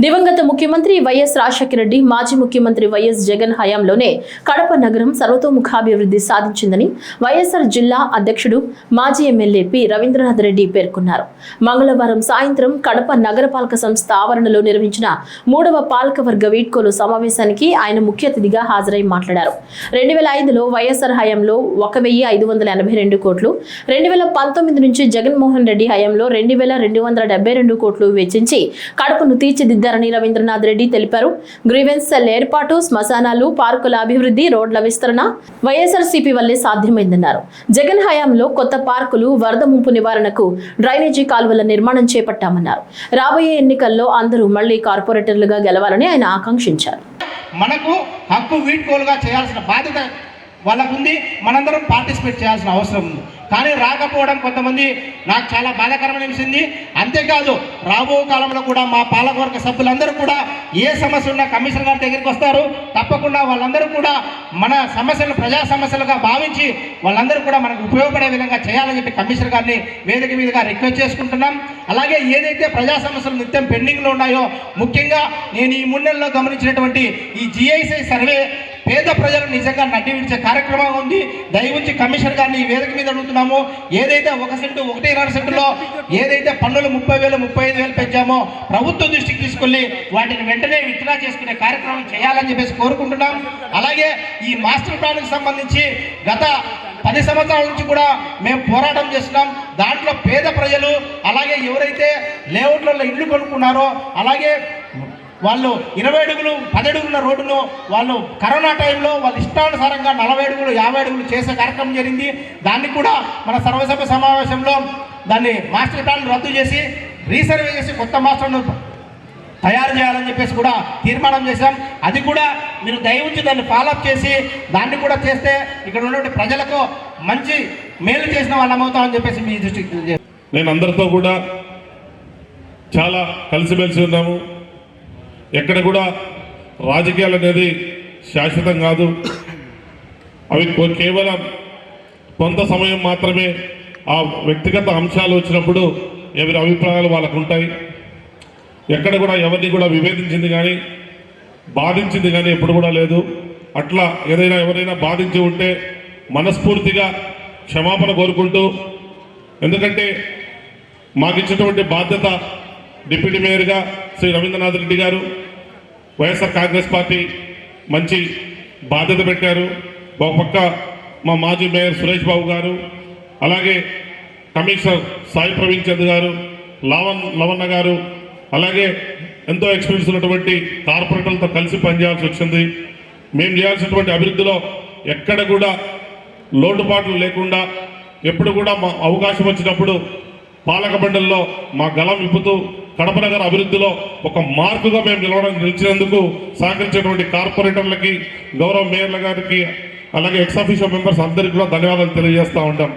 దివంగత ముఖ్యమంత్రి వైఎస్ రాజశేఖర రెడ్డి మాజీ ముఖ్యమంత్రి వైఎస్ జగన్ హయాంలోనే కడప నగరం సర్వతోముఖాభివృద్ధి సాధించిందని వైఎస్ఆర్ జిల్లా అధ్యక్షుడు మాజీ ఎమ్మెల్యే పి రవీంద్రనాథ్ రెడ్డి పేర్కొన్నారు. మంగళవారం సాయంత్రం కడప నగరపాలక సంస్థ ఆవరణలో నిర్వహించిన 3వ పాలకవర్గ వీడ్కోలు సమావేశానికి ఆయన ముఖ్య అతిథిగా హాజరై మాట్లాడారు. 2005లో వైఎస్ఆర్ హయాంలో 1582 కోట్లు, 2019 నుంచి జగన్మోహన్ రెడ్డి హయాంలో 2272 కోట్లు వెచ్చించి కడపను తీర్చిదిద్దారని రవీంద్రనాథ్ రెడ్డి తెలిపారు. గ్రీవెన్స్ సెల్ ఏర్పాటు, శ్మశానాలు, పార్కుల అభివృద్ధి, రోడ్ల విస్తరణ వైఎస్ఆర్సీపీ వల్లే సాధ్యమైందన్నారు. జగన్ హయాంలో కొత్త పార్కులు, వరద ముంపు నివారణకు డ్రైనేజీ కాలువల నిర్మాణం చేపట్టామన్నారు. రాబోయే ఎన్నికల్లో అందరూ మళ్లీ కార్పొరేటర్లుగా గెలవాలని ఆయన ఆకాంక్షించారు. మనకు హక్కు వీడ్కోలుగా చేయాల్సిన బాధ్యత వాళ్ళకుంది. మనందరం పార్టిసిపేట్ చేయాల్సిన అవసరం ఉంది. కానీ రాకపోవడం కొంతమంది నాకు చాలా బాధాకరమైన విషయం. అంతేకాదు రాబో కాలంలో కూడా మా పాలకవర్గ సభ్యులందరూ కూడా ఏ సమస్య ఉన్నా కమిషనర్ గారి దగ్గరికి వస్తారు. తప్పకుండా వాళ్ళందరూ కూడా మన సమస్యలు ప్రజా సమస్యలుగా భావించి వాళ్ళందరూ కూడా మనకు ఉపయోగపడే విధంగా చేయాలని చెప్పి కమిషనర్ గారిని వేదిక మీదుగా రిక్వెస్ట్ చేసుకుంటున్నాం. అలాగే ఏదైతే ప్రజా సమస్యలు నిత్యం పెండింగ్లో ఉన్నాయో, ముఖ్యంగా నేను ఈ 3 నెలల్లో గమనించినటువంటి ఈ GIC సర్వే పేద ప్రజలు నిజంగా నడ్డి విడిచే కార్యక్రమం ఉంది. దయవుంచి కమిషనర్ గారిని ఈ వేదిక మీద అడుగుతున్నాము. ఏదైతే 1 సెంటు 1.5 సెంటులో ఏదైతే పన్నులు 30,000 35,000 పెంచామో ప్రభుత్వ దృష్టికి తీసుకెళ్లి వాటిని వెంటనే విత్డ్రా చేసుకునే కార్యక్రమం చేయాలని చెప్పేసి కోరుకుంటున్నాం. అలాగే ఈ మాస్టర్ ప్లాన్కి సంబంధించి గత 10 సంవత్సరాల నుంచి కూడా మేము పోరాటం చేస్తున్నాం. దాంట్లో పేద ప్రజలు, అలాగే ఎవరైతే లేఅవుట్లలో ఇల్లు కొనుక్కున్నారో, అలాగే వాళ్ళు 20 అడుగులు 10 అడుగుల రోడ్డును వాళ్ళు కరోనా టైంలో వాళ్ళ ఇష్టానుసారంగా 40 అడుగులు 50 అడుగులు చేసే కార్యక్రమం జరిగింది. దాన్ని కూడా మన సర్వసభ్య సమావేశంలో దాన్ని మాస్టర్ ప్లాన్ రద్దు చేసి రీసర్వే చేసి కొత్త మాస్టర్ను తయారు చేయాలని చెప్పేసి కూడా తీర్మానం చేశాం. అది కూడా మీరు దయవుంచి దాన్ని ఫాలోఅప్ చేసి దాన్ని కూడా చేస్తే ఇక్కడ ఉన్నటువంటి ప్రజలకు మంచి మేలు చేసిన వాళ్ళం అవుతామని చెప్పేసి మీ దృష్టికి నేను అందరితో కూడా చాలా కలిసిమెలిసి ఉన్నాము. ఎక్కడ కూడా రాజకీయాలు అనేది శాశ్వతం కాదు. అవి కేవలం కొంత సమయం మాత్రమే. ఆ వ్యక్తిగత అంశాలు వచ్చినప్పుడు ఎవరి అభిప్రాయాలు వాళ్ళకు ఉంటాయి. ఎక్కడ కూడా ఎవరిని కూడా విభేదించింది కానీ బాధించింది కానీ ఎప్పుడు కూడా లేదు. అట్లా ఎవరైనా బాధించి ఉంటే మనస్ఫూర్తిగా క్షమాపణ కోరుకుంటూ, ఎందుకంటే మాకు ఇచ్చినటువంటి బాధ్యత డిప్యూటీ మేయర్గా శ్రీ రవీంద్రనాథ్ రెడ్డి గారు వైఎస్ఆర్ కాంగ్రెస్ పార్టీ మంచి బాధ్యత పెట్టారు. ఒక పక్క మా మాజీ మేయర్ సురేష్ బాబు గారు, అలాగే కమిషనర్ సాయి ప్రవీణ్ చంద్ గారు, లవన్న గారు, అలాగే ఎంతో ఎక్స్పీరియన్స్ ఉన్నటువంటి కార్పొరేటర్లతో కలిసి పనిచేయాల్సి వచ్చింది. మేము చేయాల్సినటువంటి అభివృద్ధిలో ఎక్కడ కూడా లోటుపాట్లు లేకుండా ఎప్పుడు కూడా మా అవకాశం వచ్చినప్పుడు పాలక మండలిలో మా గలం విప్పుతూ కడప నగర అభివృద్ధిలో ఒక మార్కుగా మేము నిలిచినందుకు సహకరించేటువంటి కార్పొరేటర్లకి, గౌరవ మేయర్ల గారికి, అలాగే ఎక్స్ అఫీషియో మెంబర్స్ అందరికీ కూడా ధన్యవాదాలు తెలియజేస్తూ ఉంటాం.